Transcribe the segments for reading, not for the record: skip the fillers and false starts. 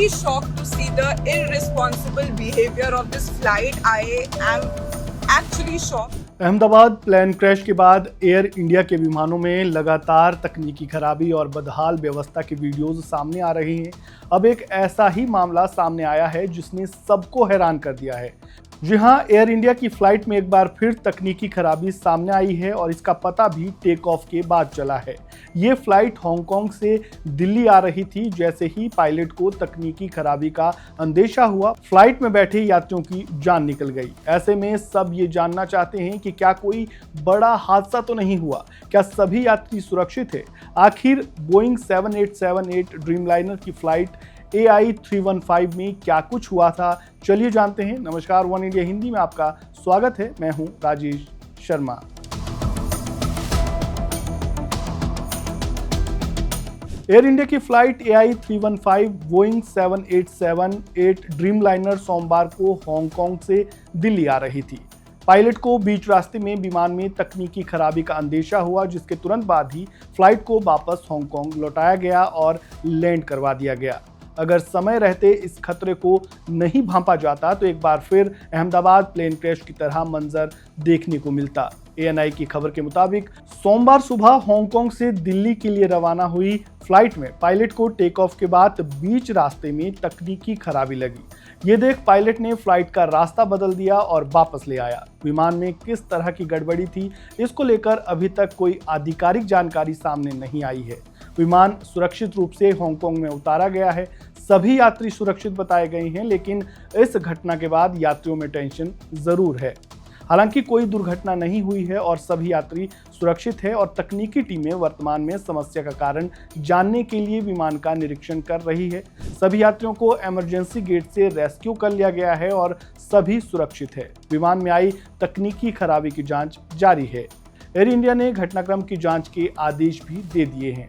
really shocked to see the irresponsible behavior of this flight. I am actually shocked. Ahmedabad plane crash के बाद air India के विमानों में लगातार तकनीकी खराबी और बदहाल व्यवस्था की वीडियोस सामने आ रही हैं। अब एक ऐसा ही मामला सामने आया है जिसने सबको हैरान कर दिया है। जी हां, एयर इंडिया की फ्लाइट में एक बार फिर तकनीकी खराबी सामने आई है और इसका पता भी टेक ऑफ के बाद चला है। ये फ्लाइट हांगकांग से दिल्ली आ रही थी। जैसे ही पायलट को तकनीकी खराबी का अंदेशा हुआ, फ्लाइट में बैठे यात्रियों की जान निकल गई। ऐसे में सब ये जानना चाहते हैं कि क्या कोई बड़ा हादसा तो नहीं हुआ, क्या सभी यात्री सुरक्षित है। आखिर बोइंग 7878 ड्रीमलाइनर की फ्लाइट AI315 में क्या कुछ हुआ था, चलिए जानते हैं। नमस्कार, वन इंडिया हिंदी में आपका स्वागत है। मैं हूं राजेश शर्मा। एयर इंडिया की फ्लाइट AI315 बोइंग 7878 ड्रीमलाइनर सोमवार को हांगकांग से दिल्ली आ रही थी। पायलट को बीच रास्ते में विमान में तकनीकी खराबी का अंदेशा हुआ, जिसके तुरंत बाद ही फ्लाइट को वापस हांगकांग लौटाया गया और लैंड करवा दिया गया। अगर समय रहते इस खतरे को नहीं भांपा जाता तो एक बार फिर अहमदाबाद प्लेन क्रैश की तरह मंजर देखने को मिलता। ANI की खबर के मुताबिक सोमवार सुबह हांगकांग से दिल्ली के लिए रवाना हुई फ्लाइट में पायलट को टेक ऑफ के बाद बीच रास्ते में तकनीकी खराबी लगी। ये देख पायलट ने फ्लाइट का रास्ता बदल दिया और वापस ले आया। विमान में किस तरह की गड़बड़ी थी, इसको लेकर अभी तक कोई आधिकारिक जानकारी सामने नहीं आई है। विमान सुरक्षित रूप से हांगकांग में उतारा गया है। सभी यात्री सुरक्षित बताए गए हैं, लेकिन इस घटना के बाद यात्रियों में टेंशन जरूर है। हालांकि कोई दुर्घटना नहीं हुई है और सभी यात्री सुरक्षित है और तकनीकी टीमें वर्तमान में समस्या का कारण जानने के लिए विमान का निरीक्षण कर रही है। सभी यात्रियों को इमरजेंसी गेट से रेस्क्यू कर लिया गया है और सभी सुरक्षित है। विमान में आई तकनीकी खराबी की जांच जारी है। एयर इंडिया ने घटनाक्रम की जांच के आदेश भी दे दिए हैं।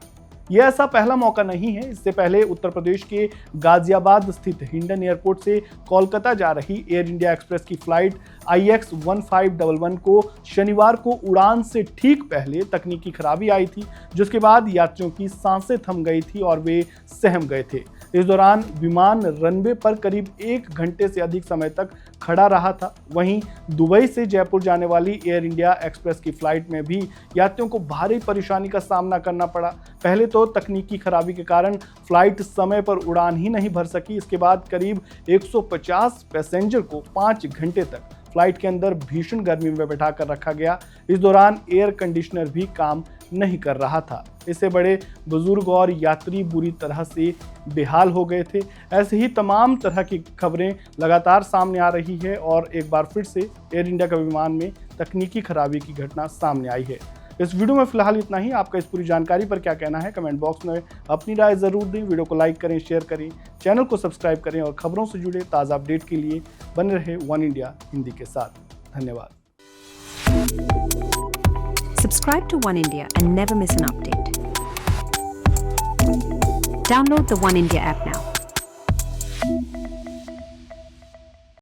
यह ऐसा पहला मौका नहीं है। इससे पहले उत्तर प्रदेश के गाजियाबाद स्थित हिंडन एयरपोर्ट से कोलकाता जा रही एयर इंडिया एक्सप्रेस की फ्लाइट IX1511 को शनिवार को उड़ान से ठीक पहले तकनीकी खराबी आई थी, जिसके बाद यात्रियों की सांसें थम गई थी और वे सहम गए थे। इस दौरान विमान रनवे पर करीब 1 घंटे से अधिक समय तक खड़ा रहा था। वहीं दुबई से जयपुर जाने वाली एयर इंडिया एक्सप्रेस की फ्लाइट में भी यात्रियों को भारी परेशानी का सामना करना पड़ा। पहले तो तकनीकी खराबी के कारण फ्लाइट समय पर उड़ान ही नहीं भर सकी। इसके बाद करीब 150 पैसेंजर को 5 घंटे तक फ्लाइट के अंदर भीषण गर्मी में बैठा कर रखा गया। इस दौरान एयर कंडीशनर भी काम नहीं कर रहा था। इससे बड़े बुजुर्ग और यात्री बुरी तरह से बेहाल हो गए थे। ऐसे ही तमाम तरह की खबरें लगातार सामने आ रही है और एक बार फिर से एयर इंडिया का विमान में तकनीकी खराबी की घटना सामने आई है। इस वीडियो में फिलहाल इतना ही। आपका इस पूरी जानकारी पर क्या कहना है, कमेंट बॉक्स में अपनी राय जरूर दें। वीडियो को लाइक करें, शेयर करें, चैनल को सब्सक्राइब करें और खबरों से जुड़े ताज़ा अपडेट के लिए बने रहे वन इंडिया हिंदी के साथ। धन्यवाद। Subscribe to One India and never miss an update. Download the One India app now.